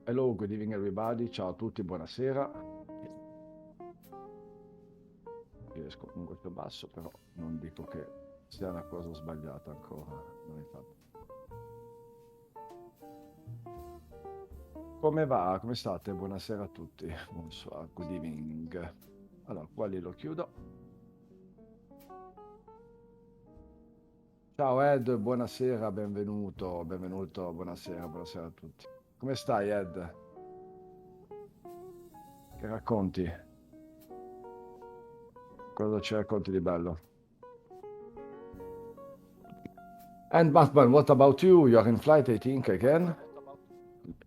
Hello, good evening everybody, ciao a tutti, buonasera. Riesco con questo basso, però non dico che sia una cosa sbagliata ancora, non infatti. Come va? Come state? Buonasera a tutti, bonsoir, good evening. Allora, qua lì lo chiudo. Ciao Ed, buonasera, benvenuto, buonasera, buonasera a tutti. Come stai Ed? Che racconti? Cosa ci racconti di bello? And Batman, what about you? You are in flight, I think, again?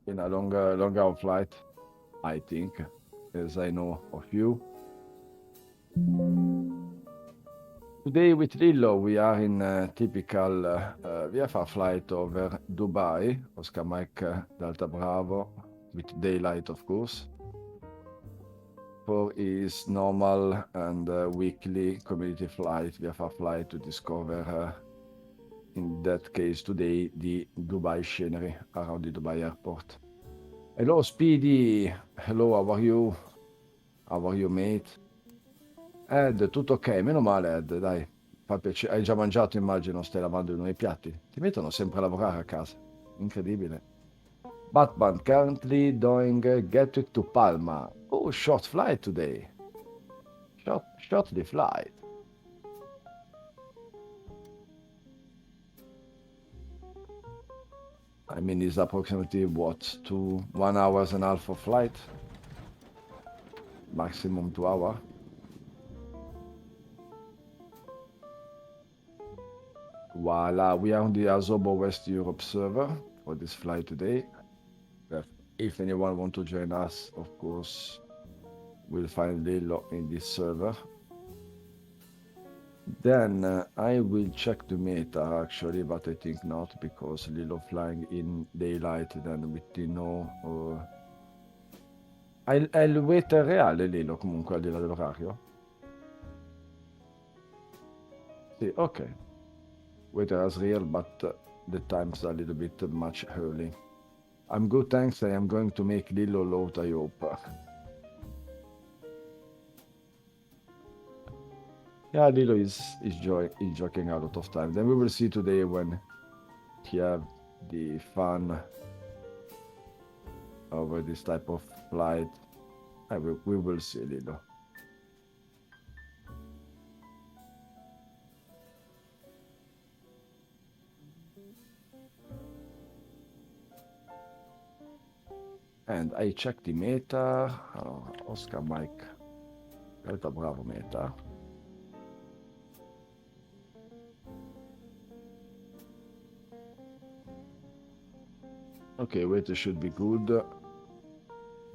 In a longer flight, I think, as I know of you. Today with Lillo, we are in a typical VFR flight over Dubai, Oscar Mike Delta Bravo, with daylight, of course, for his normal and weekly community flight, VFR flight to discover in that case today di Dubai scenery around the Dubai airport. Hello Speedy, hello, how are you? How are you mate? Ed, tutto ok, meno male Ed, dai, fa piacere. Hai già mangiato immagino, stai lavando i nuovi piatti. Ti mettono sempre a lavorare a casa, incredibile. Batman currently doing Gatwick to Palma. Oh, short flight today. Shortly flight. I mean, it's approximately what, 1 hours and a half of flight? Maximum 2 hours. Voila, we are on the Azobo West Europe server for this flight today. If anyone want to join us, of course, we'll find Lillo in this server. Then I will check the meta actually, but I think not because Lillo flying in daylight then with the no... È il weight reale Lillo comunque al di là dell'orario? Sì, ok. Weight as real, but the times are a little bit much early. I'm good, thanks. I am going to make Lillo load, I hope. Yeah, Lillo is joking a lot of time. Then we will see today when he have the fun over this type of flight. We will see, Lillo. And I checked the meta. Oscar Mike. Delta Bravo meta. Okay, weight should be good.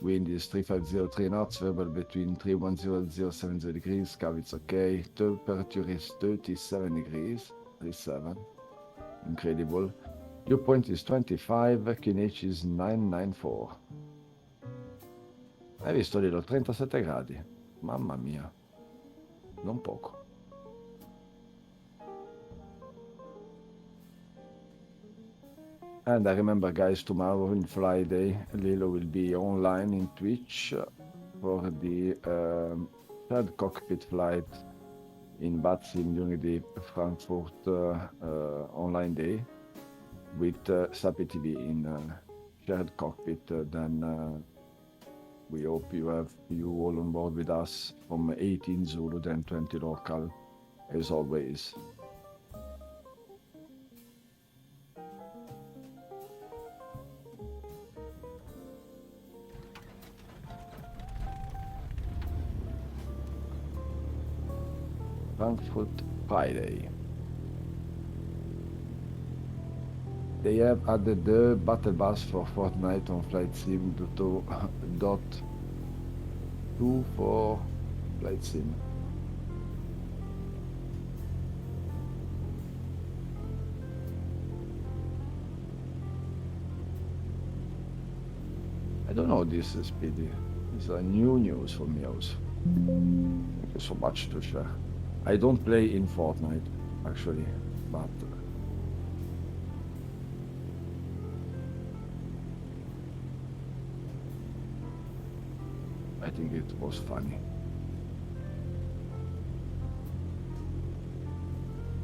Wind is 3503 knots, variable between 310 and 070 degrees. Cav, it's okay. Temperature is 37 degrees. 37. Incredible. Dew point is 25. QNH is 994. Hai visto lì, 37 gradi. Mamma mia. Non poco. And I remember, guys, tomorrow in Friday, Lillo will be online in Twitch for the third cockpit flight in Batsim during the Frankfurt online day with Sapi TV in shared cockpit. Then we hope you have you all on board with us from 18 Zulu, then 20 local, as always. Frankfurt Friday. They have added the battle bus for Fortnite on Flight Sim .2 for Flight Sim. I don't know this, Speedy. It's a new news for me also. Thank you so much to share. I don't play in Fortnite, actually, but I think it was funny.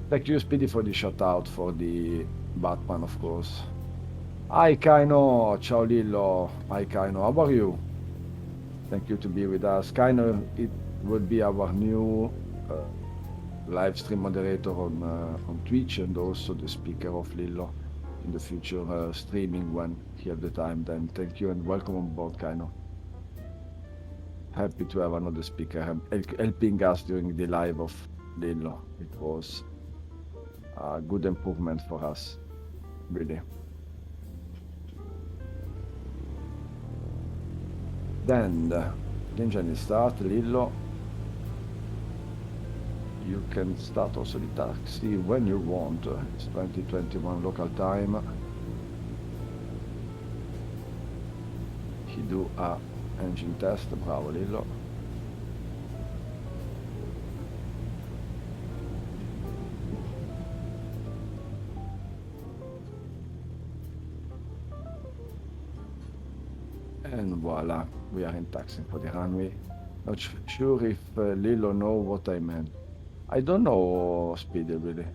Thank you, Speedy, for the shout out for the Batman, of course. Hi, Kaino. Ciao, Lillo. Hi, Kaino. How are you? Thank you to be with us. Kaino, it would be our new live stream moderator on Twitch and also the speaker of Lillo in the future streaming when he have the time. Then thank you and welcome on board, Kaino. Happy to have another speaker helping us during the live of Lillo. It was a good improvement for us, really. Then the engine is start, Lillo. You can start also the taxi when you want. It's 2021 local time. He do a engine test, bravo Lillo. And voila, we are in taxing for the runway. Not sure if Lilo know what I meant. I don't know Speedy really.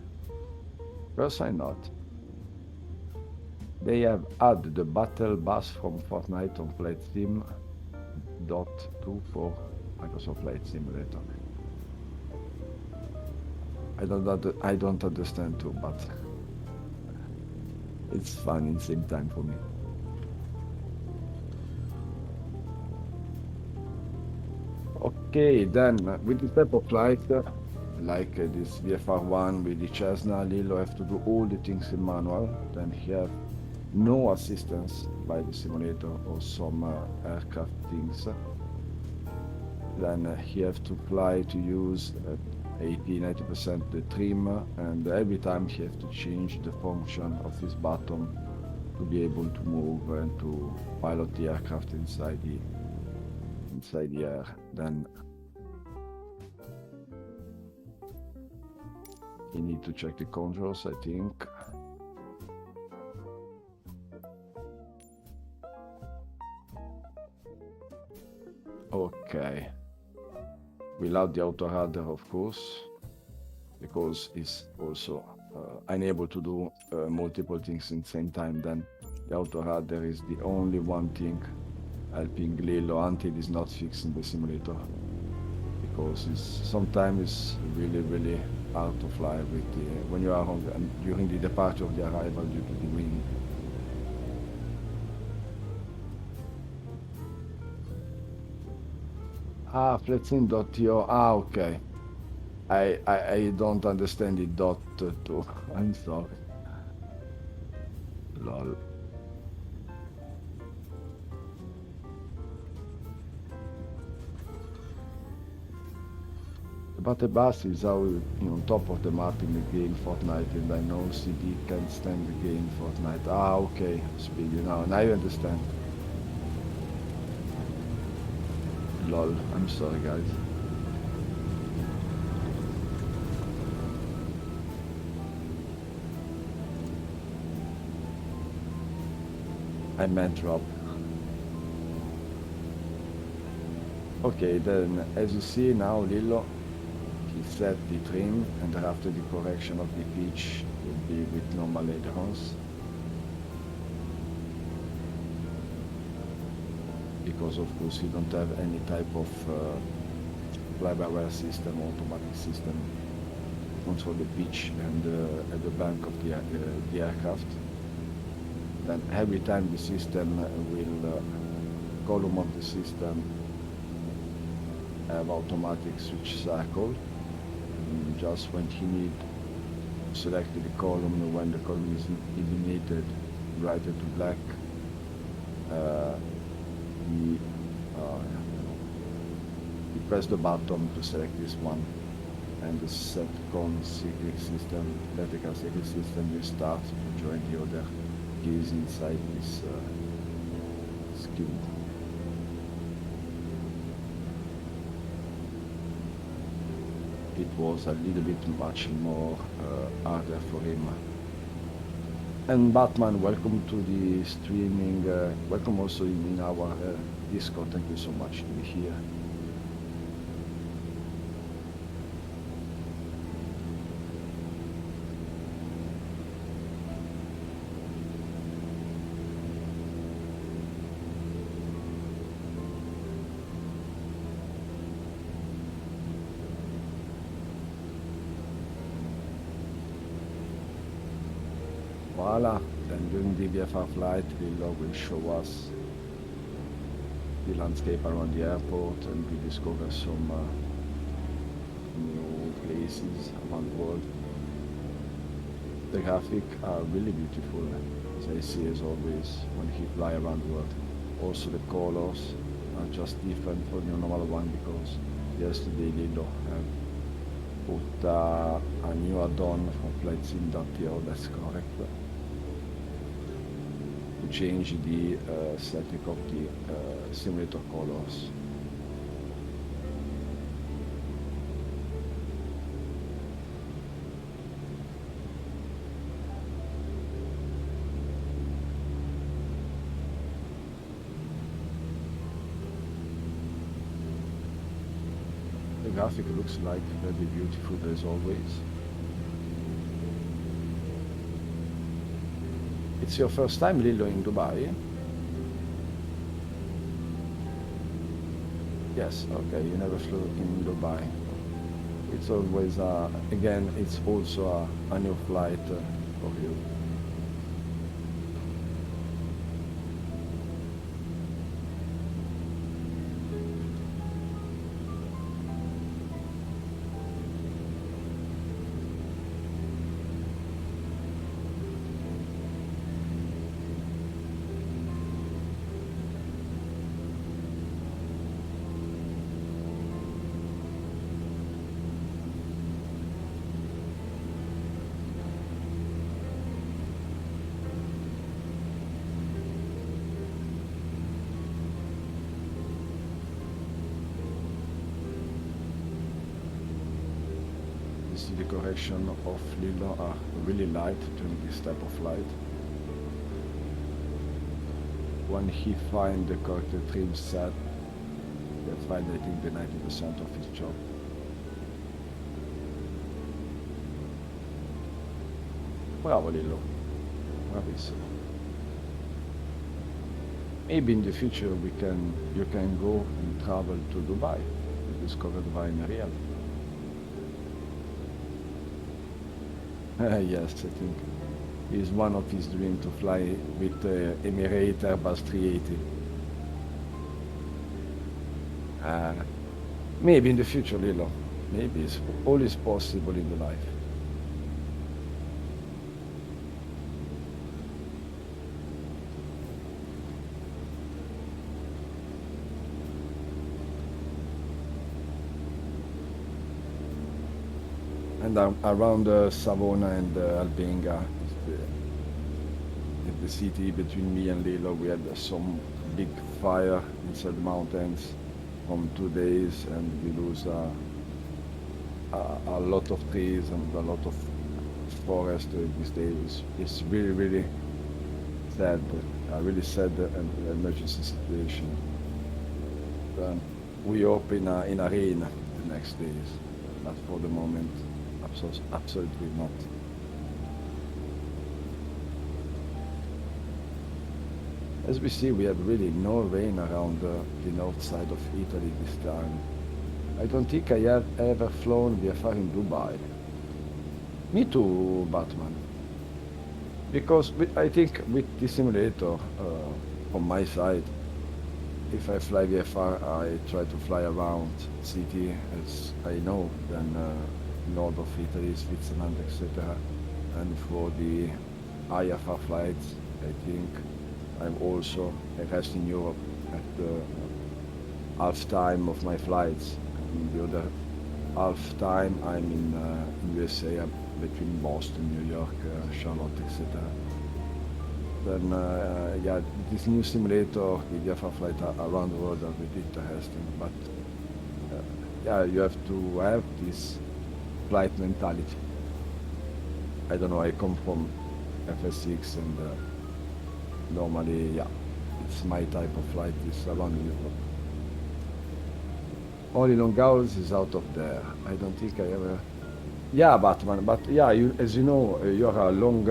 Personally not. They have added the battle bus from Fortnite on Flight Sim .2 for Microsoft Flight Simulator. I don't understand too, but it's fun in the same time for me. Okay, then with this type of flight, like this VFR one with the Cessna, Lilo have to do all the things in manual. Then he have no assistance by the simulator or some aircraft things. Then he have to fly to use 80-90% the trim, and every time he have to change the function of his button to be able to move and to pilot the aircraft inside the air. Then you need to check the controls, I think. Okay. Without the auto radar, of course, because it's also unable to do multiple things in the same time. Then the auto radar is the only one thing helping Lilo until it's not fixed in the simulator, because sometimes it's really hard to fly with when you are during the departure of the arrival due to the wind. Flatsim.io. Okay. I don't understand the dot too. I'm sorry. Lol. But the bus is out on top of the map in the game Fortnite, and I know CD can stand the game Fortnite. Okay, Speedy, now I understand. Lol, I'm sorry guys. I meant Rob. Okay, then as you see now, Lilo, he set the trim, and after the correction of the pitch will be with normal ailerons. Because of course you don't have any type of fly-by-wire system, automatic system to control the pitch and at the bank of the aircraft. Then every time the system will column of the system have automatic switch cycle. And just when he need to select the column, when the column is eliminated, brighter to black, he press the button to select this one, and the second cyclic system, vertical cyclic system, will start to join the other keys inside this skill. It was a little bit much more harder for him. And Batman, welcome to the streaming. Welcome also in our Discord. Thank you so much to be here. Voila, then during the VFR flight, Lilo will show us the landscape around the airport, and we discover some new places around the world. The graphics are really beautiful, as I see as always when he fly around the world. Also the colors are just different from the normal one, because yesterday Lilo have put a new add-on from flysim.io, that's correct, to change the setting of the simulator colors. graphic looks like, very beautiful as always. It's your first time, Lillo, in Dubai? Yes, okay, you never flew in Dubai. It's always, again, it's also a new flight for you. The decoration of Lillo are really light during this type of flight. When he finds the correct trim set, that's fine, I think the 90% of his job. Bravo Lillo, bravissimo. Maybe in the future you can go and travel to Dubai to discover Dubai in real. Yes, I think it's one of his dreams to fly with Emirates Airbus 380. Maybe in the future, Lillo. Maybe it's always possible in the life. And around Savona and Albenga, the city between me and Lillo, we had some big fire inside the mountains from 2 days, and we lose a lot of trees and a lot of forest these days. It's really, really sad, really sad emergency situation. We hope in a rain the next days, but for the moment, absolutely not. As we see, we have really no rain around the north side of Italy this time. I don't think I have ever flown VFR in Dubai. Me too, Batman. Because I think with the simulator, from my side, if I fly VFR, I try to fly around city as I know, then north of Italy, Switzerland, etc. And for the IFR flights, I think I'm also rest in Europe at the half time of my flights. And the other half time I'm in USA, between Boston, New York, Charlotte, etc. Then yeah, this new simulator, the VFR flight around the world are really interesting. But yeah, you have to have this flight mentality. I don't know, I come from FS6 and normally, yeah, it's my type of flight, it's around Europe. Only long hours is out of there. I don't think I ever... Yeah, Batman, but yeah, as you know, you're a long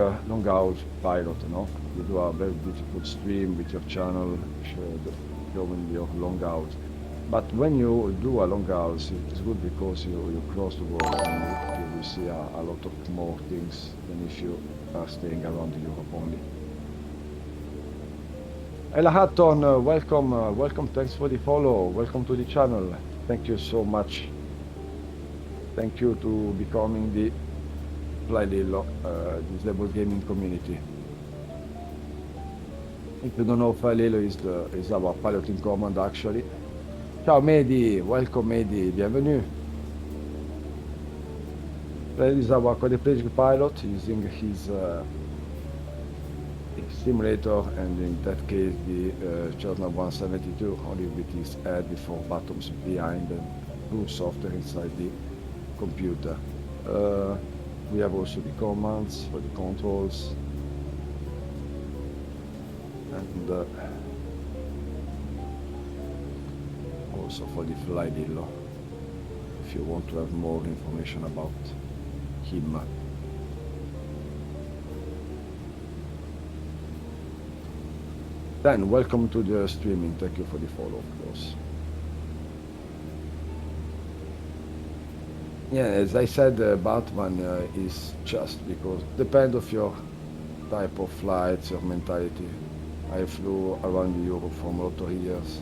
hours pilot, no? You do a very beautiful stream with your channel, showing your long hours. But when you do a long hours, it's good because you cross the world and you will see a lot of more things than if you are staying around Europe only. Ella Hatton, welcome, thanks for the follow, welcome to the channel, thank you so much. Thank you to becoming the flyLILLO, disabled gaming community. If you don't know, flyLILLO is our pilot in command actually. Ciao Mehdi, welcome Mehdi, bienvenue. Fred is our quadriplegic pilot using his simulator, and in that case the Cessna 172, only with his head with 4 buttons behind and 2 software inside the computer. We have also the commands for the controls, and also for the flyLILLO. If if you want to have more information about him. Dan, welcome to the streaming. Thank you for the follow, of course. Yeah, as I said, Batman is just because depend of your type of flights, your mentality. I flew around Europe for a lot of years.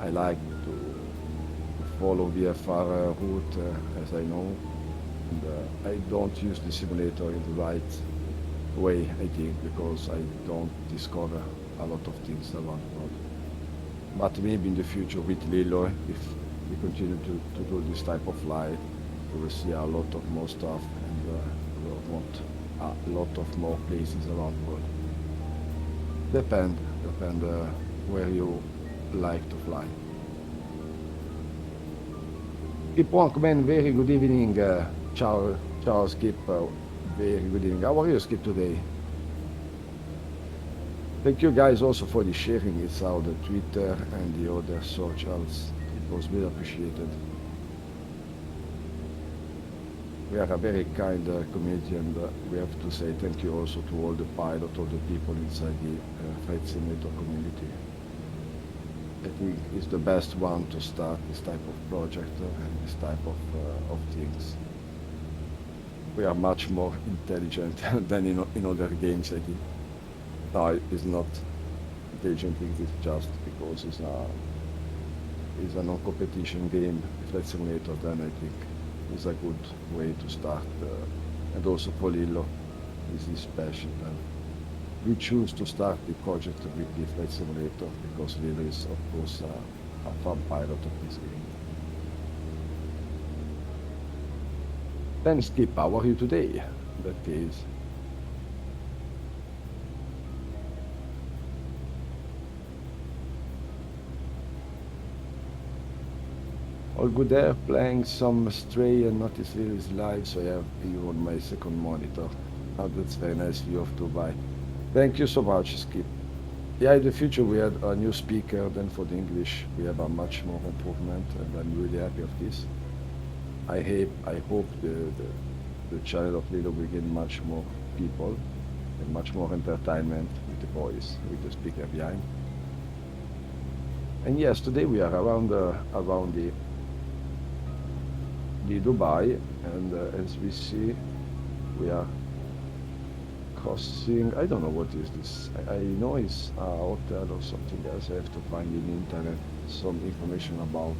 I like to follow VFR route, as I know. And I don't use the simulator in the right way, I think, because I don't discover a lot of things around the world. But maybe in the future with Lilo, if we continue to do this type of flight, we will see a lot of more stuff, and we will want a lot of more places around the world. Depend where you like to fly. Skip Wankman, very good evening. Ciao, Skip. Very good evening. How are you, Skip, today? Thank you guys also for the sharing. It's out the Twitter and the other socials. It was really appreciated. We are a very kind community, and we have to say thank you also to all the pilots, all the people inside the flight simulator community. I think it's the best one to start this type of project and this type of things. We are much more intelligent than in other games, I think. No, it's not intelligent things, it's just because it's a non-competition game, flight simulator, then I think it's a good way to start. And also for Lillo, this is special. We choose to start the project with the flight simulator because Lillo is, of course, a fun pilot of this game. Then Skip, how are you today? In that case. All good there, playing some Stray and Notice Lillo is live, so I have you on my second monitor. Oh, that's very nice view of Dubai. Thank you so much, Skip. Yeah, in the future we had a new speaker, then for the English we have a much more improvement, and I'm really happy of this. I hope the channel of Lillo will gain much more people and much more entertainment with the voice, with the speaker behind. And yes, today we are around the Dubai, and as we see, we are crossing. I don't know what is this. I know it's a hotel or something else. I have to find in the internet some information about.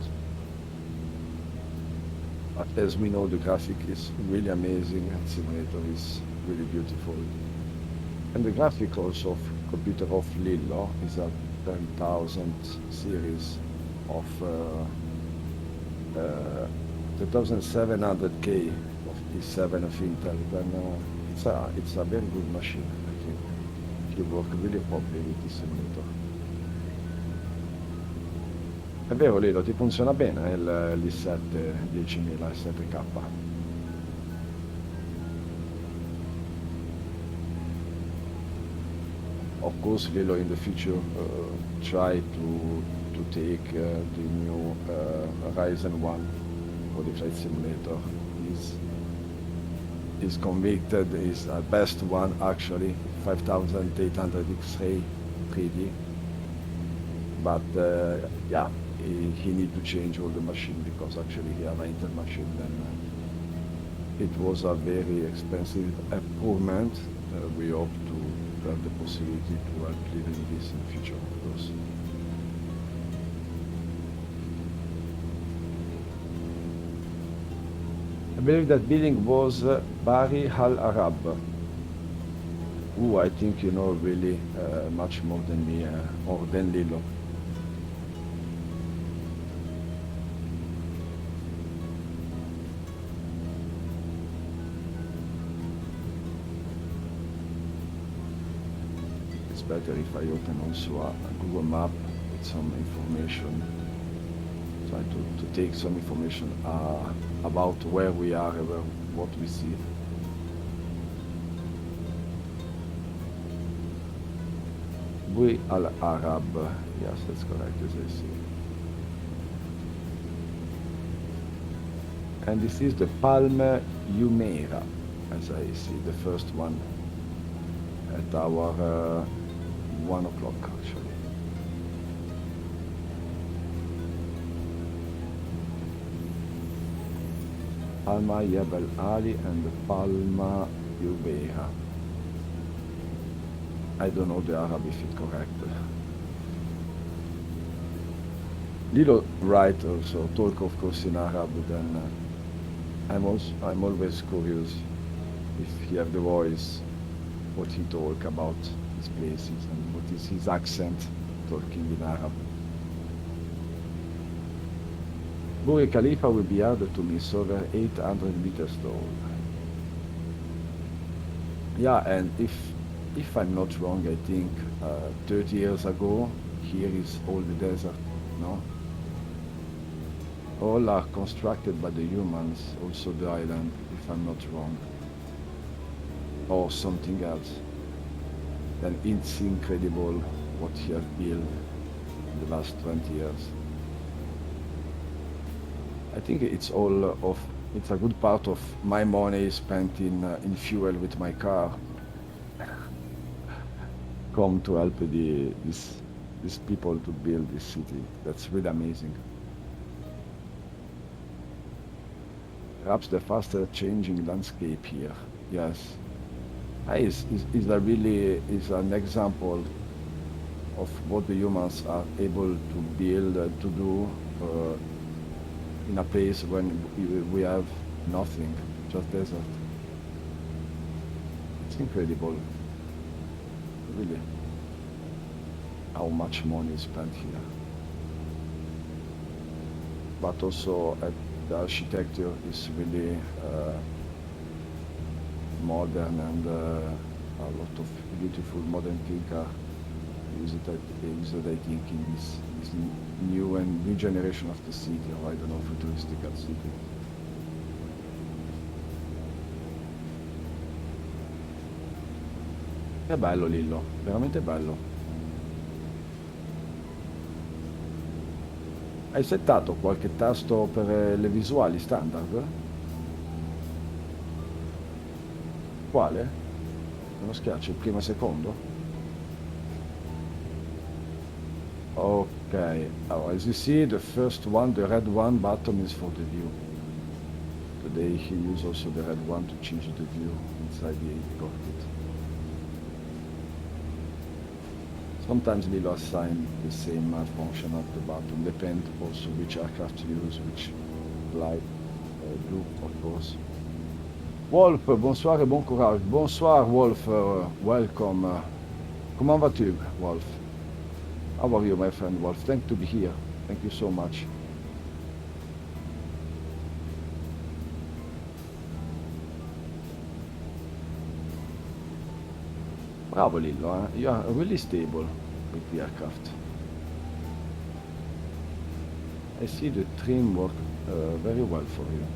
But as we know, the graphic is really amazing, and simulator is really beautiful. And the graphic also of computer of Lillo is a 10,000 series of 2700K of E7 of Intel. Then it's a very good machine, I think. You work really properly with this simulator. È vero Lilo, ti funziona bene l'I7 10000 7K? Of course, Lilo in the future try to take the new Ryzen 1 for the flight simulator. Is convicted, is the best one actually, 5800 X-ray 3D. But yeah, he need to change all the machine because actually he have an Intel machine. Then it was a very expensive improvement. We hope to have the possibility to help live in this in the future, of course. I believe that building was Bari Al Arab. Who I think you know really much more than me or than Lilo. It's better if I open also a Google map with some information. Try to take some information about where we are and what we see. Bui Al Arab, yes, that's correct as I see. And this is the Palme Jumeirah, as I see the first one at our 1 o'clock actually. Palma Jebel Ali and the Palma Jumeirah. I don't know the Arab if it's correct. Lillo write also, talk of course in Arab, then I'm always curious if he have the voice, what he talk about his places and what is his accent talking in Arab. Burj Khalifa will be added to me, so over 800 meters tall. Yeah, and if I'm not wrong, I think 30 years ago, here is all the desert, no? All are constructed by the humans, also the island, if I'm not wrong. Or something else. Then it's incredible what he has built in the last 20 years. I think it's it's a good part of my money spent in fuel with my car. Come to help these people to build this city. That's really amazing. Perhaps the faster changing landscape here. Yes. Is an example of what the humans are able to build, to do in a place when we have nothing, just desert. It's incredible, really, how much money is spent here. But also the architecture is really modern, and a lot of beautiful modern things are used, I think, in this new generation of the city, or I don't know, futuristical city. È bello Lillo, veramente bello. Hai settato qualche tasto per le visuali standard? Quale? Non schiacci il primo e secondo? Okay, as you see, the first one, the red one button is for the view. Today he used also the red one to change the view inside the cockpit. Sometimes Lillo assign the same function at the bottom, depend also which aircraft you use, which flight do, of course. Wolf, bonsoir et bon courage. Bonsoir Wolf, welcome. Comment vas-tu, Wolf? How are you, my friend Wolf? Thank to be here. Thank you so much. Bravo Lillo, you are really stable with the aircraft. I see the trim work very well for you.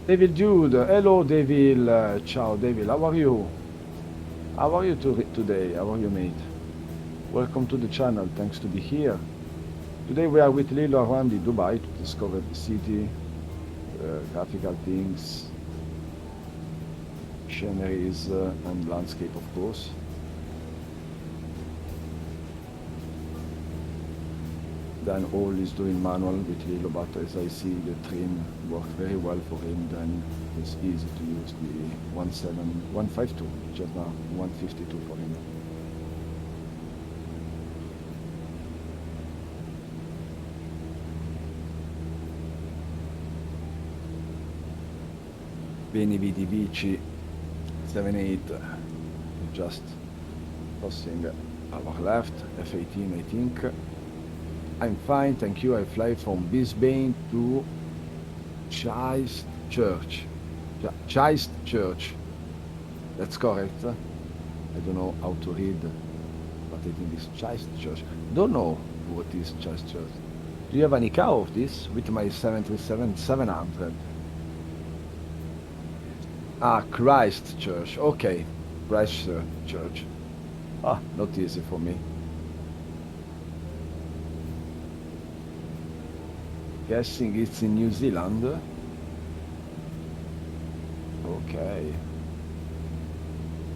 Devil Dude, hello Devil, ciao Devil, how are you? How are you today? How are you, mate? Welcome to the channel, thanks to be here. Today we are with Lillo around in Dubai to discover the city, graphical things, sceneries and landscape, of course. Then all is doing manual with Lillo, but as I see the trim worked very well for him, then it's easy to use the 152, just now 152 for him. Beni vidi vici 78, just crossing our left, F18 I think. I'm fine, thank you. I fly from Brisbane to Christchurch. Christchurch. That's correct. I I don't know how to read, but I think it's Christchurch. Don't know what is Christchurch. Do you have any car of this with my 737-700? Ah, Christchurch. Okay, Christchurch. Ah, not easy for me. Guessing it's in New Zealand. Okay.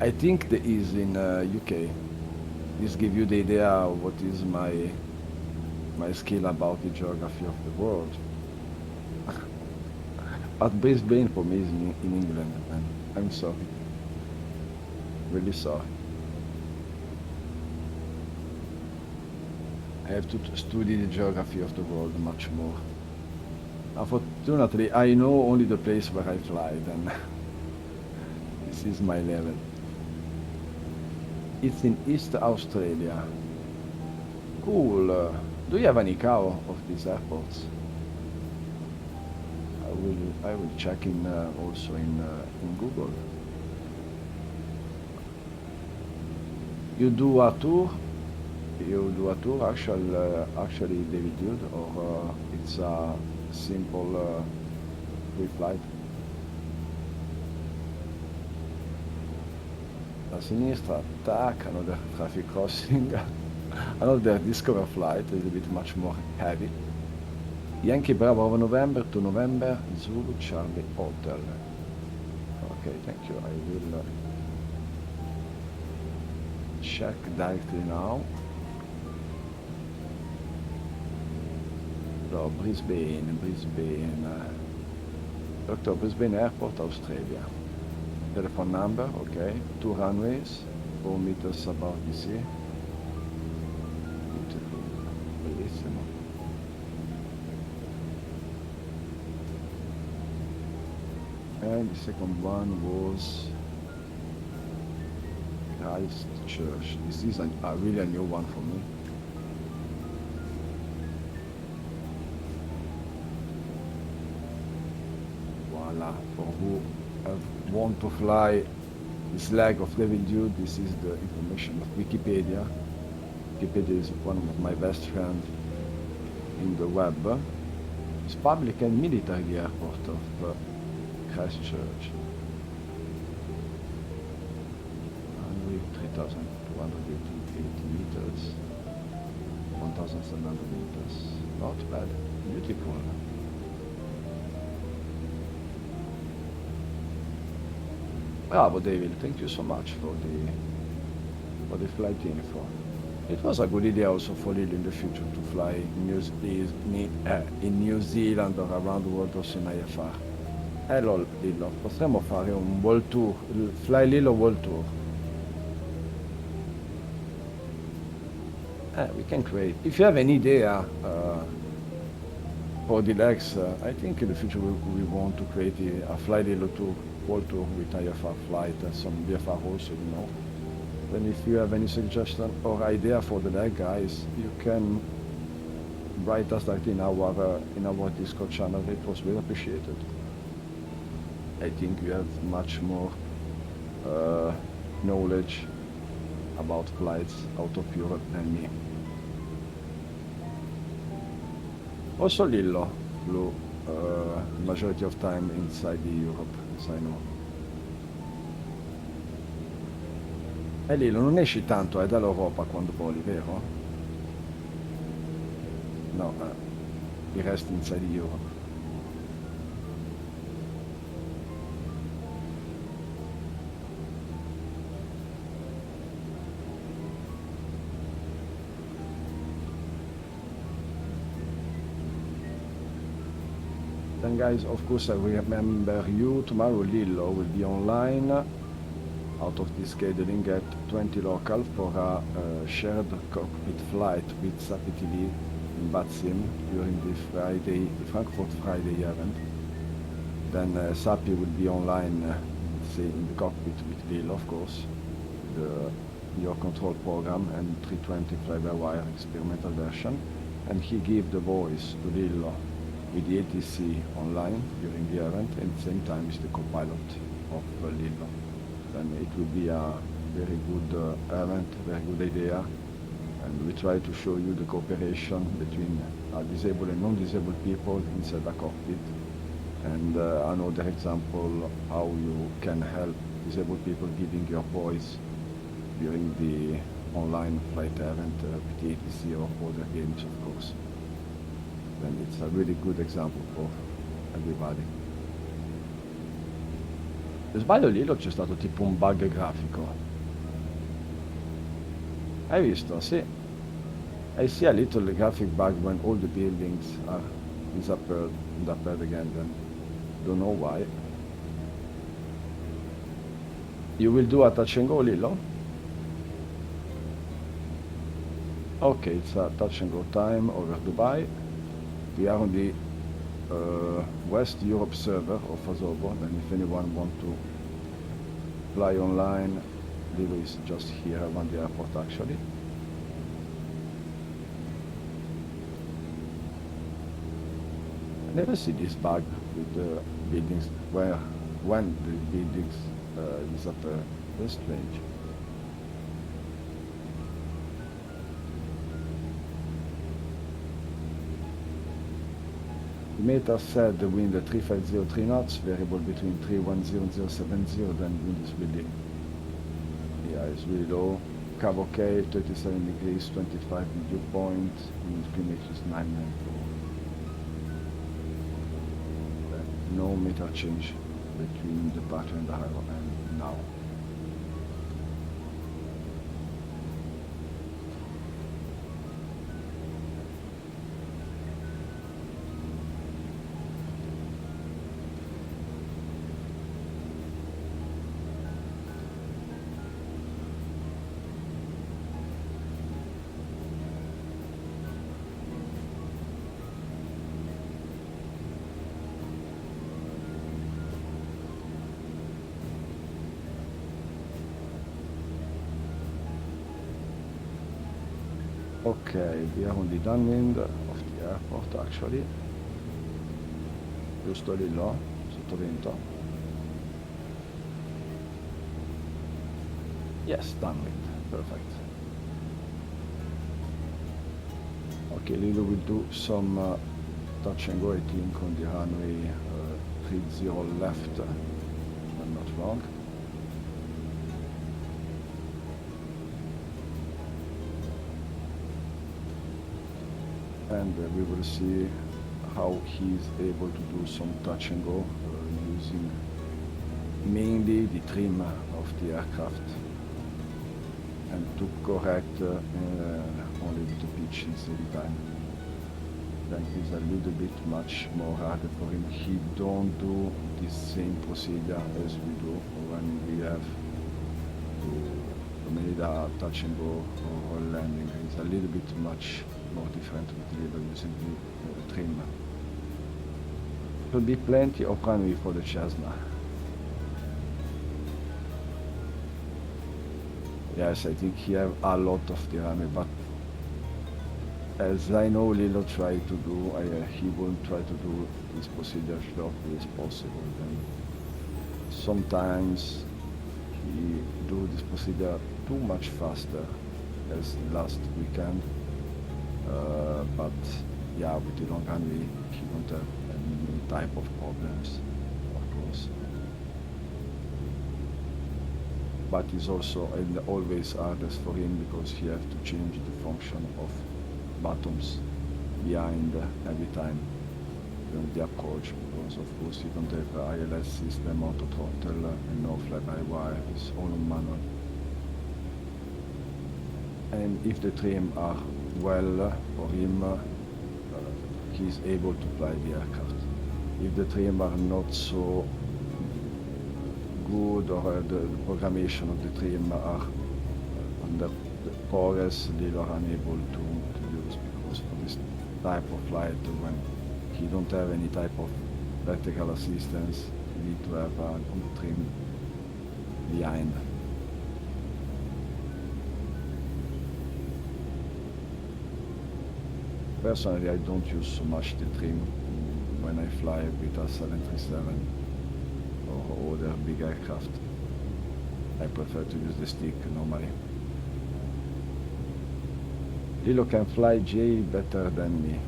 I think that is in UK. This give you the idea of what is my skill about the geography of the world. But Brisbane for me is in England, and I'm sorry, really sorry. I have to study the geography of the world much more. Unfortunately, I know only the place where I fly, then this is my level. It's in East Australia. Cool. Do you have any car of these airports? I will check in also in Google. You do a tour? You do a tour actually David Dude, or it's a simple free flight? A sinistra, tac, another traffic crossing. Another Discover flight is a bit much more heavy. Yankee Bravo November to November, Zulu Charlie Hotel. Okay, thank you. I will check directly now. So Brisbane, Dr. Brisbane Airport, Australia. Telephone number, okay. 2 runways, 4 meters above the sea. Beautiful, bellissimo. And the second one was Christchurch. This is really a new one for me. Voila, for who want to fly this leg of David Dude, this is the information of Wikipedia. Wikipedia is one of my best friends in the web. It's public and military airport of Christchurch. 3,280 meters, 1,700 meters. Not bad, beautiful. Bravo, David. Thank you so much for the flight info. It was a good idea also for Lillo in the future to fly in New Zealand or around the world also in IFR. Hello Lillo, potremmo fare un world tour, il flyLILLO World Tour. We can create. If you have any idea for the legs, I think in the future we want to create a flyLILLO tour, world tour with IFR flight and some VFR also, you know. Then if you have any suggestion or idea for the leg, guys, you can write us that in our Discord channel. It was really appreciated. I think you have much more knowledge about flights out of Europe than me. Also Lillo flew majority of time inside the Europe, as I know. E Lillo, non esci tanto dall'Europa quando voli, vero? No, you rest inside the Europe. Then guys, of course I remember you, tomorrow Lillo will be online out of this scheduling at 20 local for a shared cockpit flight with Sapi TV in Batsim during the Frankfurt Friday event. Then Sapi will be online, say in the cockpit with Lillo, of course, your control program and 320 fly-by-wire experimental version, and he gave the voice to Lillo with the ATC online during the event, and at the same time is the co-pilot of Lillo. Then it will be a very good event, very good idea. And we try to show you the cooperation between disabled and non-disabled people inside the cockpit. And another example how you can help disabled people giving your voice during the online flight event with ATC or other games, of course. And it's a really good example for everybody. Se sbaglio Lillo c'è stato tipo un bug grafico. Hai visto? Sì. I see a little graphic bug when all the buildings are disappeared again, then don't know why. You will do a touch and go, Lillo? Okay, it's a touch and go time over Dubai. We are on the West Europe server of Azobo, and if anyone want to fly online, Lillo is just here around the airport actually. I never see this bug with the buildings when the buildings disappear. That's strange. The meter set the wind at 3503 knots, variable between 310 and 070, then wind is really, yeah, it's really low. Cab okay, 37 degrees, 25 dew point, wind speed is 994. No meter change between the departure and the arrival and now. Okay, we are on the downwind of the airport actually. Giusto lì là, sotto vento. Yes, downwind, perfect. Okay, Lillo will do some touch and go, I think, on the runway 30 left, if I'm not wrong. And we will see how he's able to do some touch and go using mainly the trim of the aircraft and to correct only the pitch instead of time. Then it's a little bit much more harder for him. He don't do the same procedure as we do when we have to make a touch and go or landing. It's a little bit much more different with Lillo using the trim. There will be plenty of runway for the Cessna. Yes, I think he have a lot of the runway, but as I know Lillo try to do, he will try to do this procedure as shortly as possible. And sometimes he do this procedure too much faster, as last weekend. But yeah, with the long runway, he won't have any type of problems, of course. But it's also always hardest for him because he has to change the function of buttons behind every time during the approach, because of course you don't have ILS system, auto throttle, and no fly-by-wire, it's all on manual. And if the trim are well for him, he's able to fly the aircraft. If the trim are not so good, or the programmation of the trim are under the porous, they are unable to use, because for this type of flight, when he don't have any type of vertical assistance, you need to have a good trim behind. Personally, I don't use so much the trim when I fly with a 737 or other big aircraft. I prefer to use the stick normally. Lillo can fly J better than me.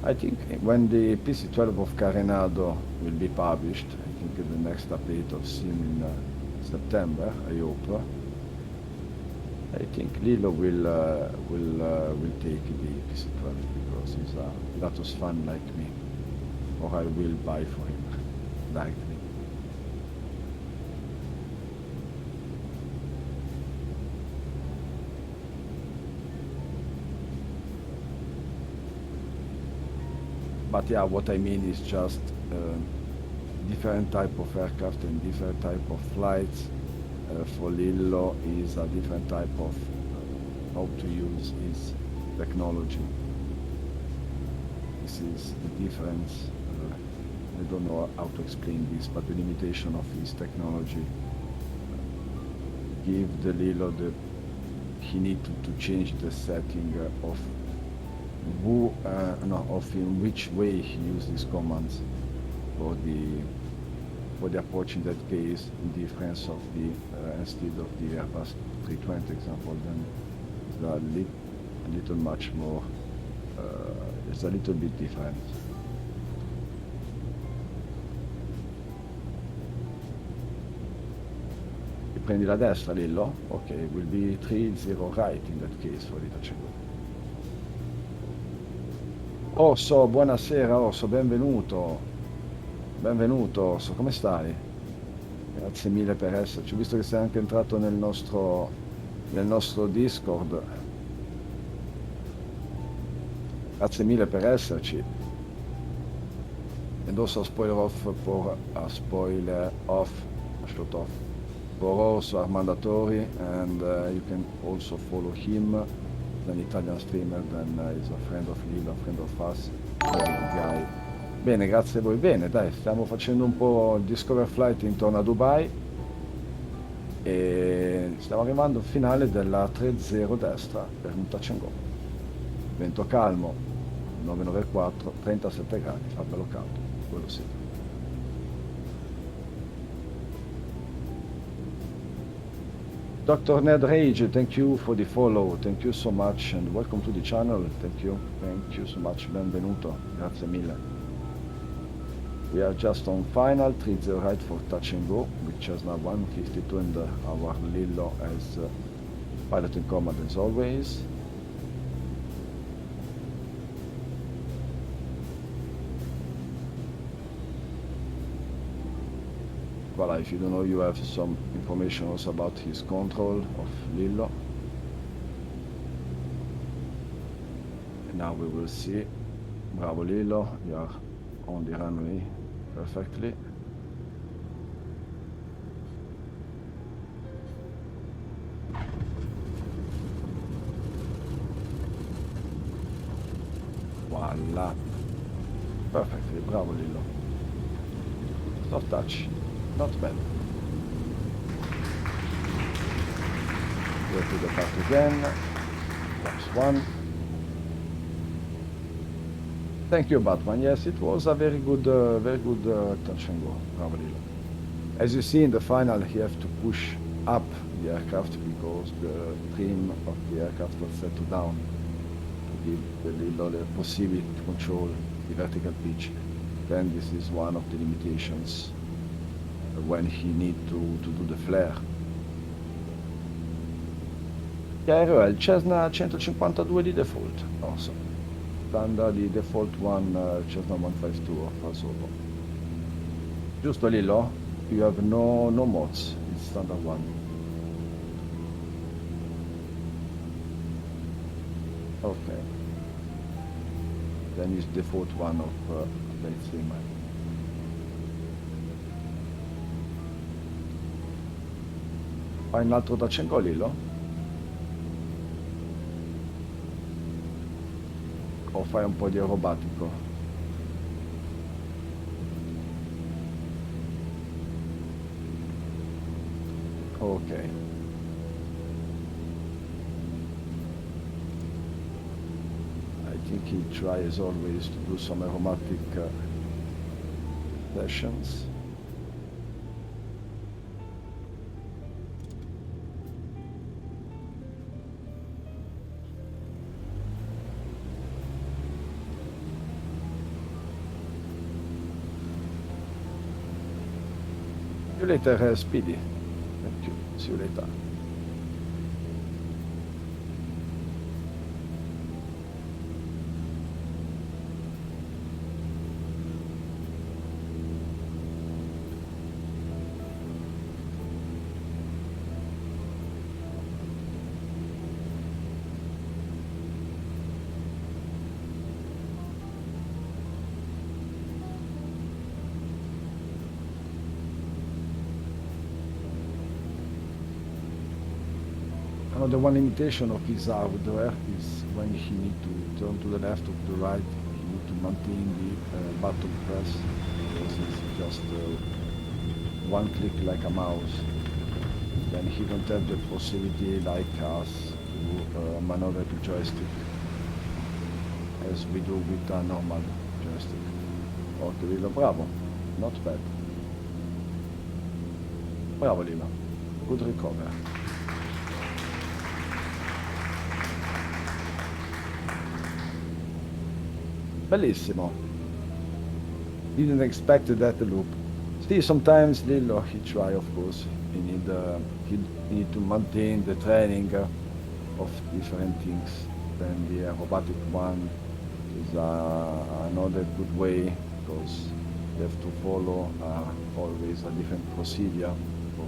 I think when the PC-12 of Carenado will be published, I think the next update of Sim in September, I hope. I think Lillo will take the PC-12 because he's a Latos fan like me, or I will buy for him directly. But yeah, what I mean is just different type of aircraft and different type of flights. For Lillo is a different type of how to use his technology. This is the difference. I don't know how to explain this, but the limitation of his technology give the Lillo he need to change the setting of in which way he uses these commands for the approach in that case, in difference of the instead of the Airbus 320 example, then it's a little much more, it's a little bit different. Prendi la destra, Lillo? Ok, will be 30 right in that case for Itacengo. Osso, buonasera Osso, benvenuto. Benvenuto Osso, come stai? Grazie mille per esserci. Ho visto che sei anche entrato nel nostro Discord. Grazie mille per esserci. And also spoiler off, shut off. For also Armandatori, and you can also follow him, an Italian streamer, then he's a friend of Lillo, a friend of us, very good guy. Bene, grazie a voi. Bene, dai, stiamo facendo un po' il Discover Flight intorno a Dubai e stiamo arrivando al finale della 3-0 destra per un touch and go. Vento calmo, 994, 37 gradi, fa bello caldo, quello sì. Dr. Ned Rage, thank you for the follow, thank you so much and welcome to the channel, thank you so much, benvenuto, grazie mille. We are just on final, 3-0 right for touch and go, with Cessna 152 and our Lillo as pilot in command as always. Voilà, if you don't know, you have some information also about his control of Lillo. And now we will see. Bravo Lillo, you are on the runway perfectly. Voila. Perfectly, bravo Lillo. Soft touch. Not bad. Go to the back again. That's one. Thank you, Batman. Yes, it was a very good touch and go. Bravo, Lillo. As you see in the final, he have to push up the aircraft because the trim of the aircraft was settled down to give the Lillo the possibility to control the vertical pitch. Then this is one of the limitations when he need to do the flare. Che aereo è il Cessna 152 di default? Awesome. Standard di default one Cessna 152 fa solo. Giusto Lillo? You have no mods, it's standard one. Okay. Then it's default one of plate 3 mile. Fai un altro touch and go, Lillo? O fai un po' di aerobatico? Ok. I think he tries always to do some aerobatic sessions. you later, Speedy. Thank you. See you later. The one limitation of his hardware is when he need to turn to the left or to the right, he need to maintain the button press, because it's just one click like a mouse. Then he don't have the possibility like us to maneuver the joystick as we do with a normal joystick. Ok, Lillo, bravo, not bad. Bravo Lillo, good recover. Bellissimo. Didn't expect that loop. Still, sometimes Lillo, he try, of course. He need to maintain the training of different things. Then the robotic one is another good way, because you have to follow always a different procedure for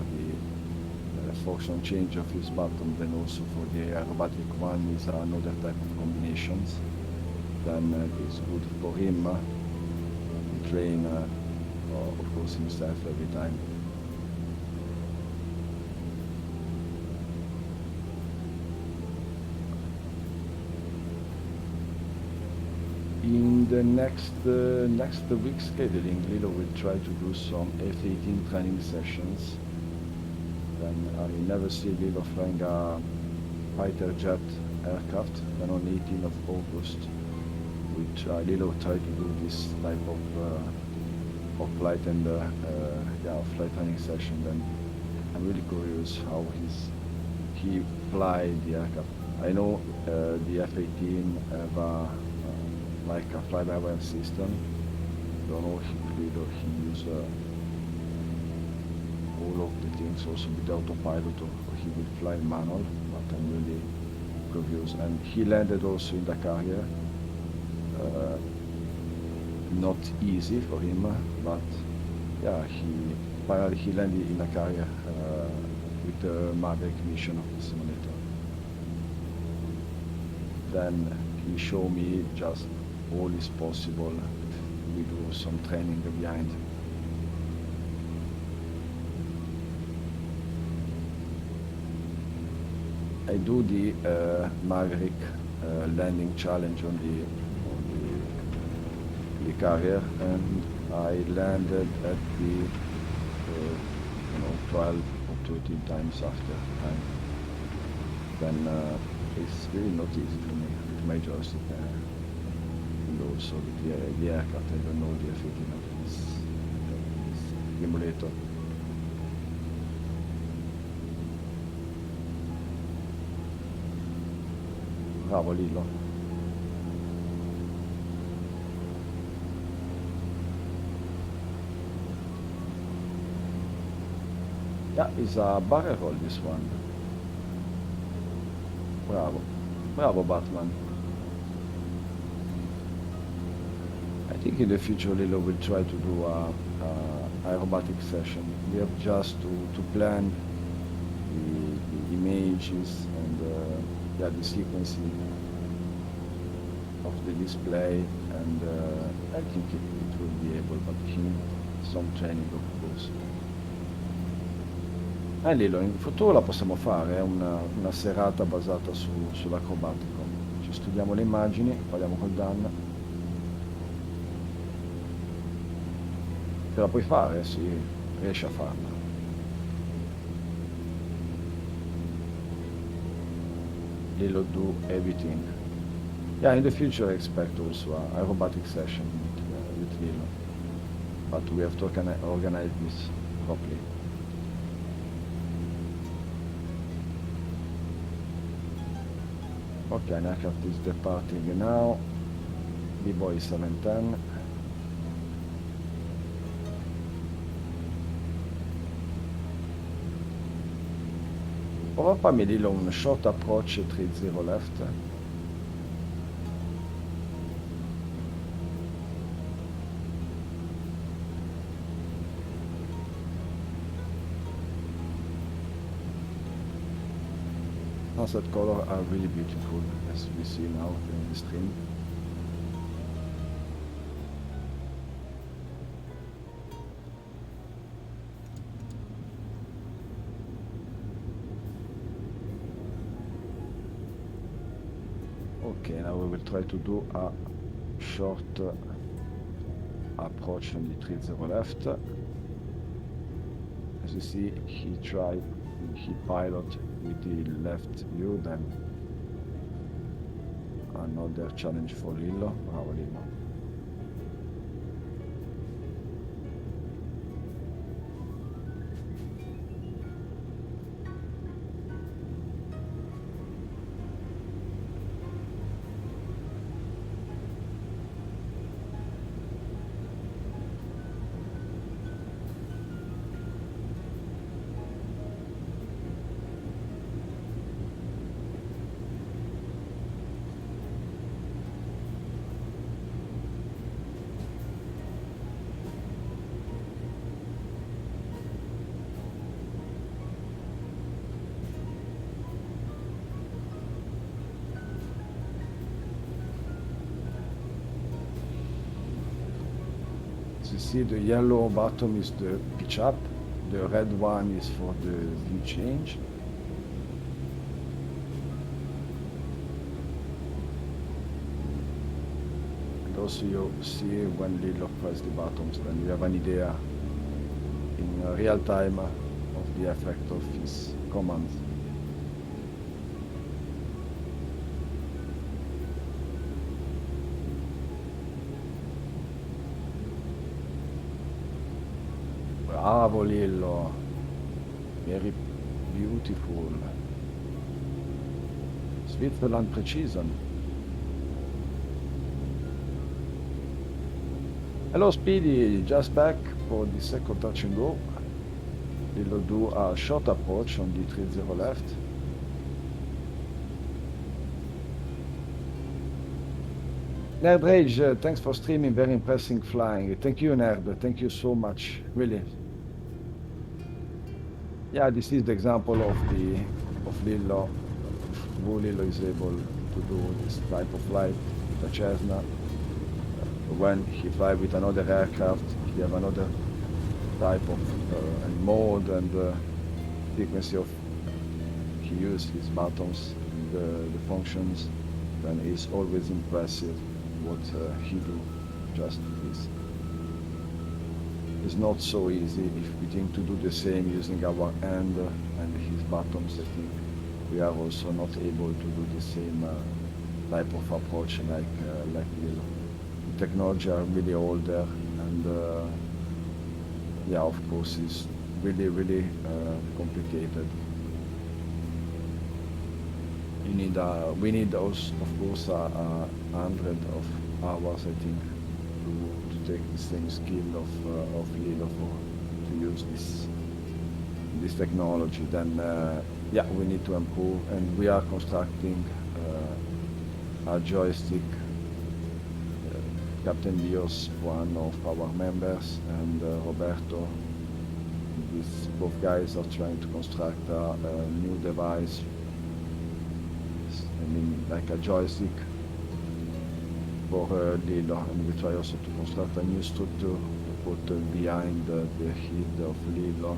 the function change of his button. Then also for the robotic one is another type of combinations. Then it's good for him to train, of course, himself every time. In the next week scheduling, Lillo will try to do some F-18 training sessions. Then I never see Lillo flying a fighter jet aircraft. Then on 18th of August, Lillo try to do this type of flight and flight training session. Then I'm really curious how he fly the aircraft. I know the F-18 have like a fly-by-wire system. Don't know if Lillo he use all of the things also with autopilot, or he will fly manual. But I'm really curious. And he landed also in the carrier. Not easy for him, but yeah, he landed in a carrier with the Maverick mission of the simulator. Then he showed me just all is possible. We do some training behind. I do the Maverick landing challenge on the carrier, and I landed at the 12 or 13 times after time. Then it's really not easy for me with my joystick, and also with the aircraft. I don't know the F-18 of this simulator. Bravo Lillo. Yeah, it's a barrel roll, this one. Bravo. Bravo, Batman. I think in the future Lillo will try to do a aerobatic session. We have just to plan the images and the sequencing of the display, and I think it will be able, but he needs some training, of course. Lillo, in futuro la possiamo fare, una serata basata sull'acrobatico. Ci studiamo le immagini, parliamo col Dan. Ce la puoi fare? Sì, riesci a farla. Lillo do everything. Yeah, in the future I expect also a aerobatic session with Lillo, but we have to organize this properly. Okay, an aircraft is departing now. B-Boy 710. Ora fammi Lillo un short approach 3-0 left. Sunset color are really beautiful, as we see now in the stream. Okay, now we will try to do a short approach on the 3-0 left. As you see, he pilot with the left view, then another challenge for Lillo. Bravo Lillo. You see the yellow bottom is the pitch up, the red one is for the view change. And also you see when Lillo press the buttons, then you have an idea in real time of the effect of his commands. Bravo Lillo, very beautiful. Switzerland precision. Hello Speedy, just back for the second touch and go. Lillo do a short approach on the 3-0 left. Nerd Rage, thanks for streaming, very impressive flying. Thank you Nerd, thank you so much, really. Yeah, this is the example of Lillo, who Lillo is able to do this type of flight with a Cessna. When he fly with another aircraft, he have another type of and mode and frequency of he use his buttons, the functions, and it's always impressive what he do. Just this. It's not so easy if we think to do the same using our hand and his buttons. I think we are also not able to do the same type of approach like Lillo. The technology are really older, and yeah, of course, it's really complicated. We need also, of course, 100 of hours, I think, to take the same skill of Lillo to use this technology. Then yeah, we need to improve, and we are constructing a joystick. Captain Dios, one of our members, and Roberto, these both guys are trying to construct a new device. I mean, like a joystick for Lillo, and we try also to construct a new structure to put behind the head of Lillo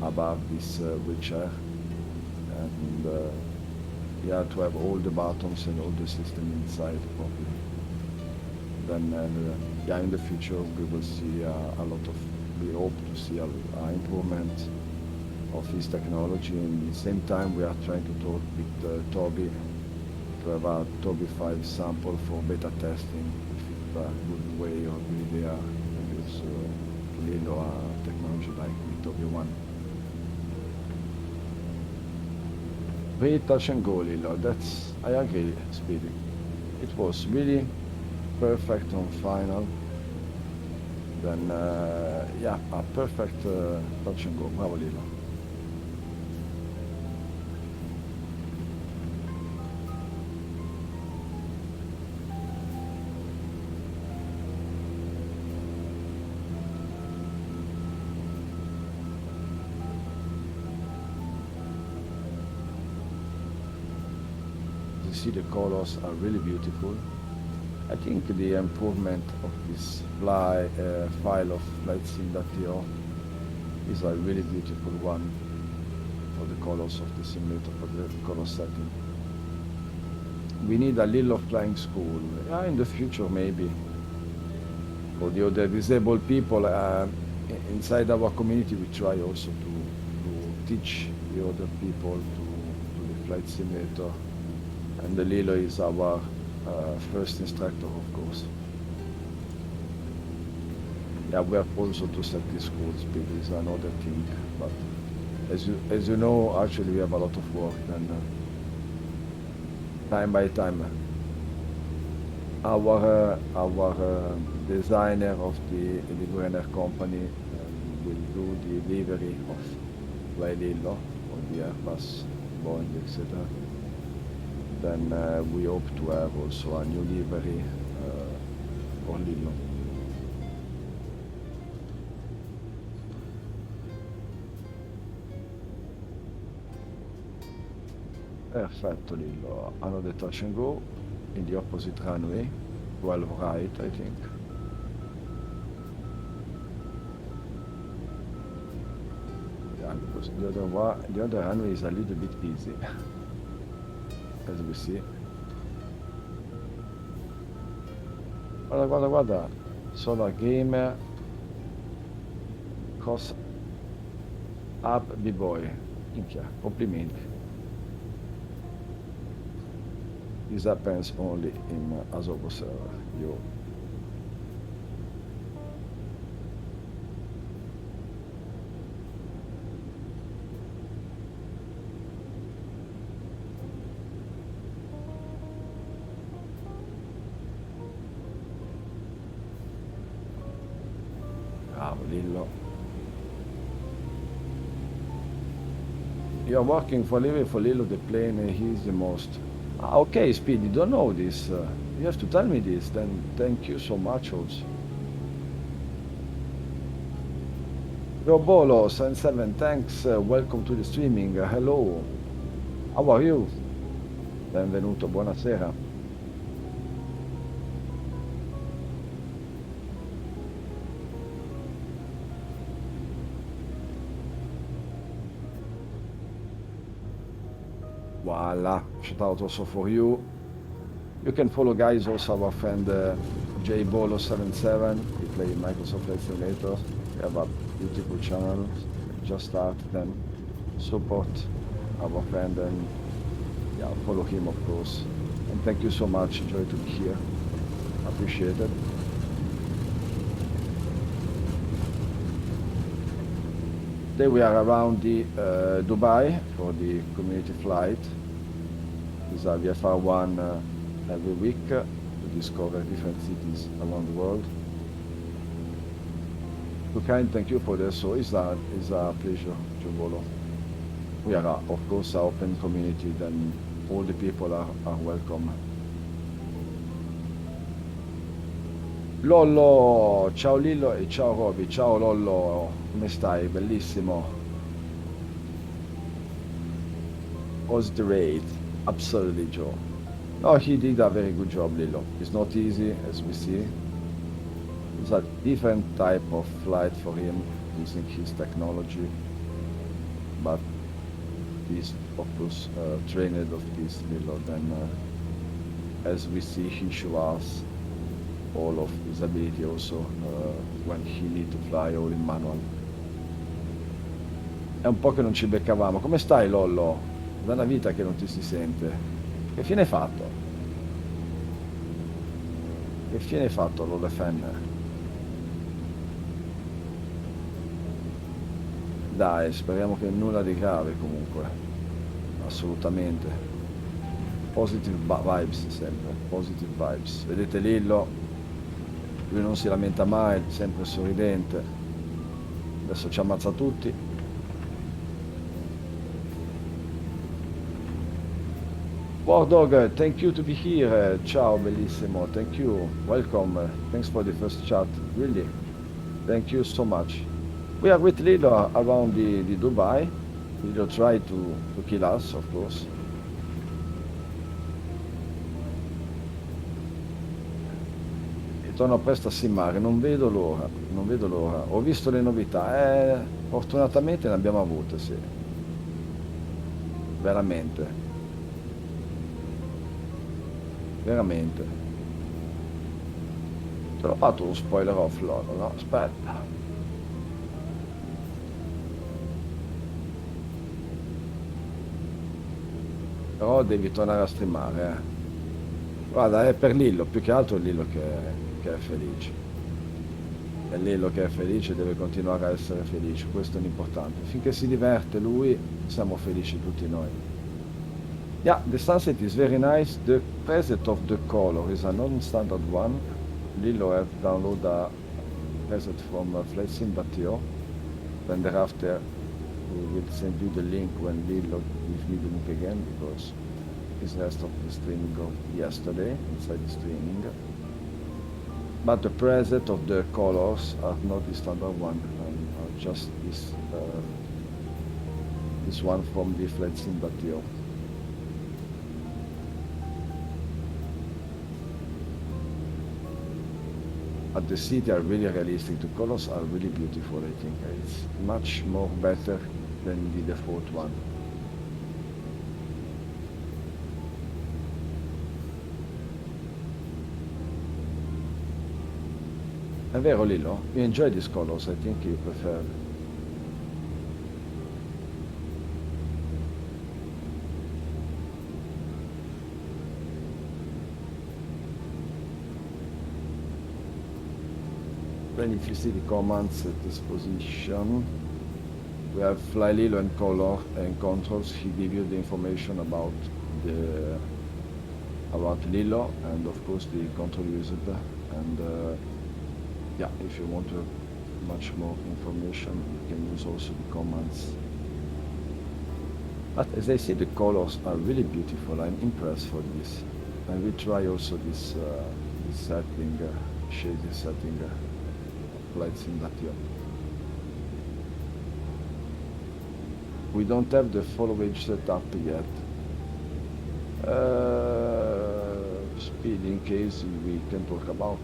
above this wheelchair, and yeah, to have all the buttons and all the system inside properly. Then yeah, in the future we will see we hope to see an improvement of his technology. And at the same time we are trying to talk with Toby to have a Toby 5 sample for beta testing, if it's a good way or good idea to use Lillo technology like with Toby 1. Great touch and go Lillo, that's, I agree Speedy. It was really perfect on final. Then yeah, a perfect touch and go. Bravo Lillo. see the colors are really beautiful. I think the improvement of this file of flysim.io is a really beautiful one for the colors of the simulator, for the color setting. We need a little flying school. Yeah, in the future maybe. For the other disabled people inside our community, we try also to teach the other people to the flight simulator. And the Lilo is our first instructor, of course. Yeah, we have also to set the school speed is another thing. But as you know, actually we have a lot of work, and time by time our designer of the Brenner company will do the delivery of flyLILLO for the Airbus, Boeing, etc. Then we hope to have also a new livery for Lillo. Perfetto, Lillo. Another touch and go in the opposite runway, 12 right, I think. Yeah, because the other runway is a little bit easy, as we see. Guarda, Solar Gamer, Cross Up B-Boy. Minchia, complimenti. This happens only in Asobo server. Yo. Bravo, Lillo. You are working for Lillo, the plane, he's the most. Okay, Speedy, don't know this. You have to tell me this, then thank you so much also. Robolo, 77, thanks, welcome to the streaming, hello. How are you? Benvenuto, buonasera. Voila, shout out also for you. You can follow, guys, also our friend jbolo77. He play Microsoft Flight Simulator. We have a beautiful channel. Just start, then support our friend and yeah, follow him, of course. And thank you so much. Enjoy to be here. Appreciate it. Today we are around the Dubai for the community flight. This is a VFR one every week to discover different cities around the world. Kind, thank you for this. So it's a pleasure, Giovolo. We are, of course, an open community, then all the people are welcome. Lollo, ciao Lillo e ciao Roby, ciao Lollo, come stai? Bellissimo. Was the rate? Absolutely, Joe. No, he did a very good job, Lillo. It's not easy, as we see. It's a different type of flight for him, using his technology, but he's, of course, trained of this Lillo. Then, as we see, he shows us all of his ability also when he need to fly all in manual. È un po' che non ci beccavamo. Come stai, Lollo? Da una vita che non ti si sente. Che fine hai fatto? Che fine hai fatto, Lollo FM? Dai, speriamo che nulla di grave comunque. Assolutamente. Positive vibes sempre, positive vibes. Vedete Lillo? Lui non si lamenta mai, sempre sorridente. Adesso ci ammazza tutti. War Dog, thank you to be here. Ciao, bellissimo. Thank you. Welcome. Thanks for the first chat. Really. Thank you so much. We are with Lillo around the Dubai. Lillo tried to kill us, of course. Torno presto a simmare, non vedo l'ora, non vedo l'ora. Ho visto le novità, fortunatamente ne abbiamo avute, sì. Veramente, veramente. Te l'ho fatto uno spoiler offline, no? Aspetta. Però devi tornare a streamare, eh. Guarda, è per Lillo, più che altro è Lillo che è felice. È Lillo che è felice e deve continuare a essere felice, questo è l'importante. Finché si diverte lui, siamo felici tutti noi. Yeah, the sunset is very nice. The preset of the color is a non-standard one. Lillo have downloaded a preset from flysim.io. Then thereafter we will send you the link when Lillo gives me the link again, because his rest of the streaming of yesterday inside the streaming. But the preset of the colors are not the standard one, are just this one from the flysim.io. But the city are really realistic, the colors are really beautiful, I think. It's much more better than the default one. È vero Lillo? You enjoy these colors, I think you prefer. Then if you see the comments at this position, we have flyLILLO and color and controls. He give you the information about Lillo and of course the control used. And yeah, if you want much more information, you can use also the comments. But as I say, the colors are really beautiful. I'm impressed for this. I will try also this setting, shading setting. flysim.io. We don't have the foliage set up yet. Speed in case we can talk about.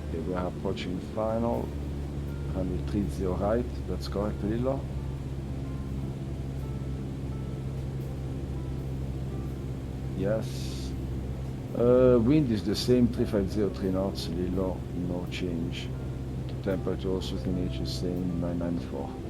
Okay, we are approaching final. 130 right, that's correct, Lillo. Yes. Wind is the same, 350, 3 knots, Lillo, no change. The temperature also is the same, 994.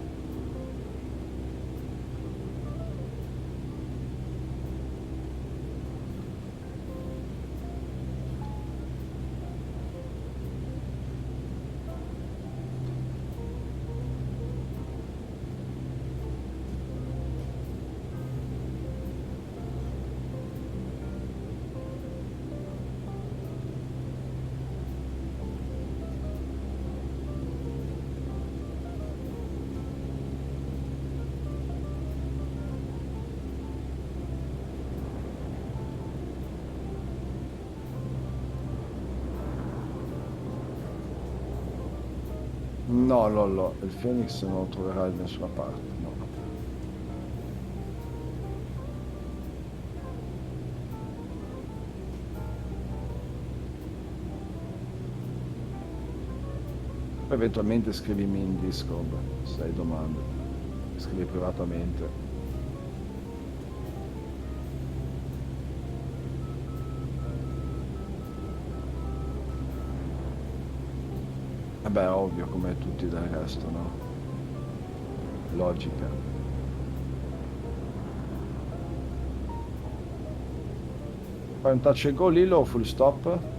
No, Lollo, il Phoenix non lo troverai da nessuna parte, no. Poi eventualmente scrivimi in Discord se hai domande, scrivi privatamente. Vabbè, ovvio, come tutti del resto, no? Logica. Fai un touch and go, Lillo, o full stop?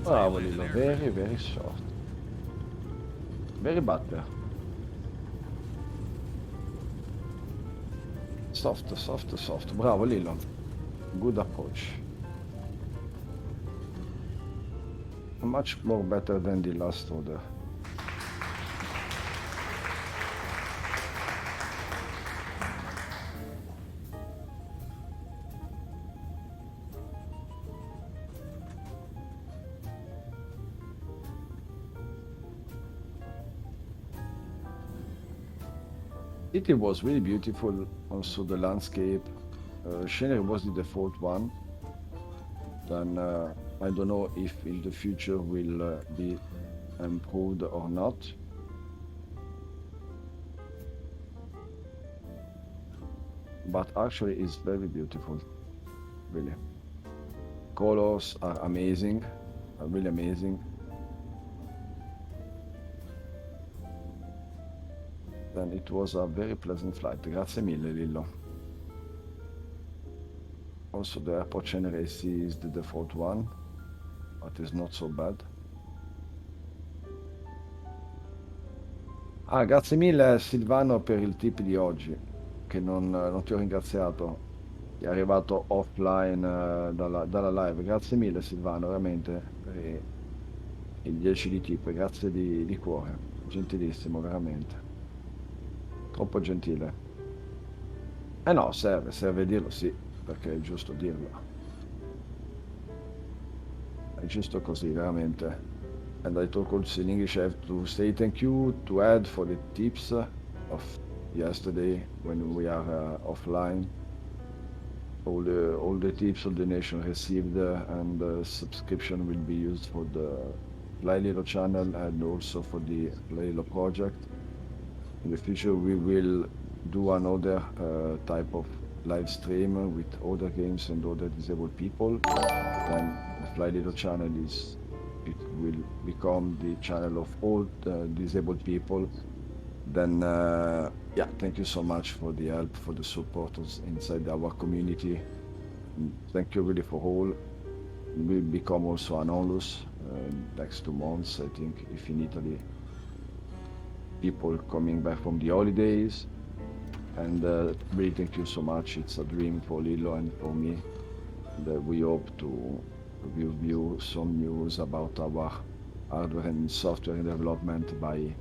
Bravo Lillo, very short. Very butter. Soft, soft, soft. Bravo Lillo. Good approach. Much more better than the last order. It was really beautiful. Also the landscape. Scenery was the default one. Then I don't know if in the future will be improved or not. But actually it's very beautiful, really. Colors are amazing, are really amazing. Then it was a very pleasant flight. Grazie mille, Lillo. Also the airport scenery is the default one, but it's not so bad. Ah, grazie mille Silvano per il tip di oggi, che non ti ho ringraziato. Ti è arrivato offline dalla live. Grazie mille Silvano, veramente, per i 10 di tip. Grazie di cuore. Gentilissimo, veramente. Troppo gentile. Eh no, serve dirlo, sì, perché è giusto dirlo. È giusto così, veramente. And I talk also in English. I have to say thank you to Ed for the tips of yesterday when we are offline. All the tips, all donation received, and the subscription will be used for the flyLILLO channel and also for the flyLILLO project. In the future, we will do another type of live stream with other games and other disabled people. Then the flyLILLO channel it will become the channel of all the disabled people. Then yeah, thank you so much for the help, for the supporters inside our community. Thank you really for all. We become also an onlus next 2 months, I think, if in Italy people coming back from the holidays. And really thank you so much. It's a dream for Lillo and for me. And we hope to review some news about our hardware and software development by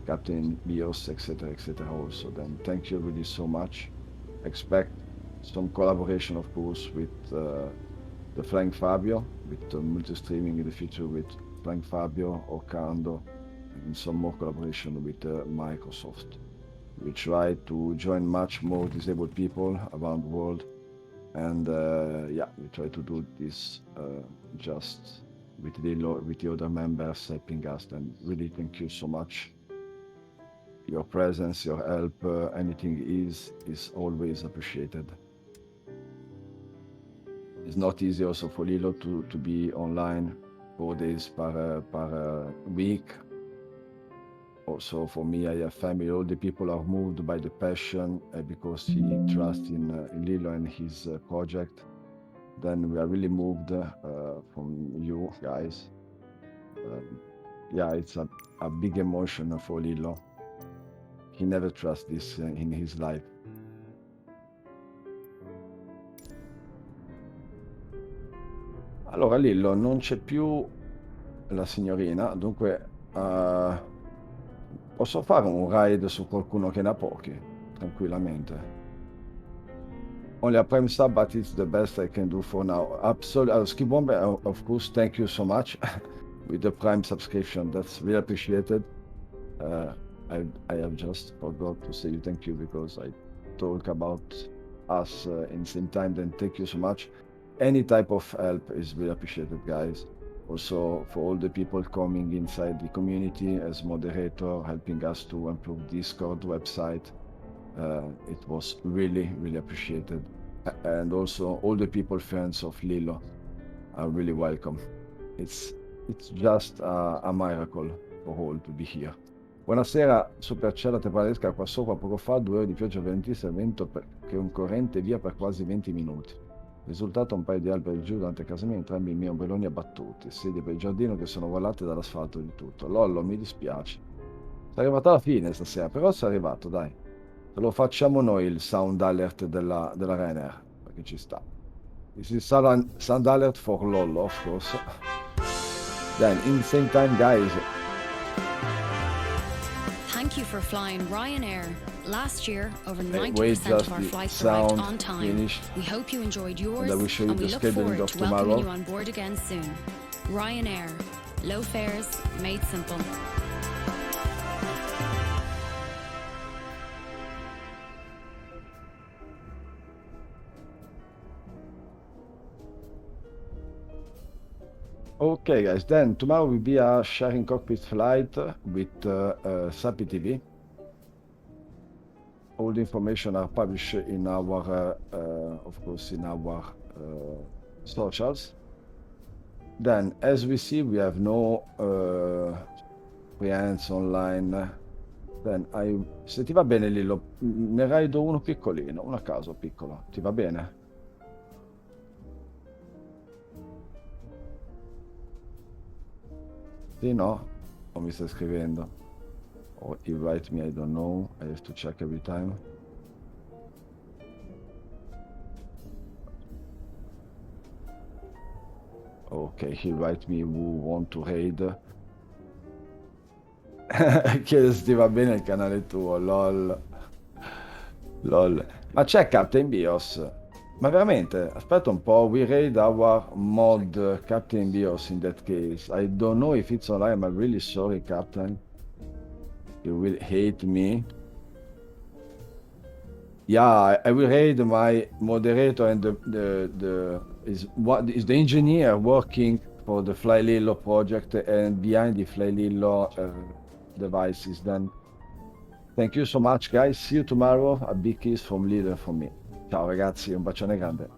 Captain Bios, etc., etc. also. Then thank you really so much. Expect some collaboration, of course, with the Flying Fabio, with multi-streaming in the future with Flying Fabio, Orcando, and some more collaboration with Microsoft. We try to join much more disabled people around the world, and yeah, we try to do this just with the other members helping us. And really thank you so much. Your presence, your help, anything is always appreciated. It's not easy also for Lillo to be online 4 days per week. Also for me, I have family. All the people are moved by the passion because he trusts in Lillo and his project. Then we are really moved from you guys. Yeah, it's a big emotion for Lillo. He never trusts this in his life. Allora Lillo, non c'è più la signorina, dunque posso fare un raid su qualcuno che ne ha pochi, tranquillamente. Only a prime sub, but it's the best I can do for now. Absolutely, Skip Bomb, of course, thank you so much with the prime subscription. That's really appreciated. I have just forgot to say thank you because I talk about us in the same time. Then thank you so much. Any type of help is really appreciated, guys. Also for all the people coming inside the community as moderator, helping us to improve Discord website. It was really, really appreciated. And also all the people fans of Lillo are really welcome. It's just a miracle for all to be here. Buonasera, Supercella Tepalesca qua sopra. Poco fa 2 ore di pioggia violentissima e vento che un corrente via per quasi 20 minuti. Risultato un paio di alberi giù davanti a casa mia, entrambi i miei ombrelloni abbattuti, sedie per il giardino che sono volate dall'asfalto di tutto. Lollo, mi dispiace. Sei arrivato alla fine stasera, però sei arrivato, dai. Te lo facciamo noi il sound alert della Ryanair, perché ci sta. This is sound alert for Lollo, of course. Then, in the same time, guys, Thank you for flying Ryanair. Last year, over wait 90% just of our the flights arrived sound on time. finished, We hope you enjoyed yours, and I will show you and we the look scheduling forward of to welcoming tomorrow. you on board again soon. Ryanair. Low fares, made simple. Okay, guys, then tomorrow will be a sharing cockpit flight with SAPI TV. All the information are published in our, of course, in our socials. Then, as we see, we have no friends online. Then, se ti va bene, Lillo, ne raido uno piccolino, uno a caso piccolo. Ti va bene? Sì, no? O mi stai scrivendo? Or you write me, I don't know. I have to check every time. Ok, he write me who want to raid. Chiede se ti va bene il canale tuo, lol. Lol. Ma c'è Captain Bios? Ma veramente? Aspetta un po', we raid our mod Captain Bios in that case. I don't know if it's online, I'm really sorry, Captain. You will hate me. Yeah, I will raid my moderator and is the engineer working for the flyLILLO project and behind the flyLILLO devices. Then thank you so much, guys. See you tomorrow. A big kiss from Lillo and from me. Ciao ragazzi, un bacione grande.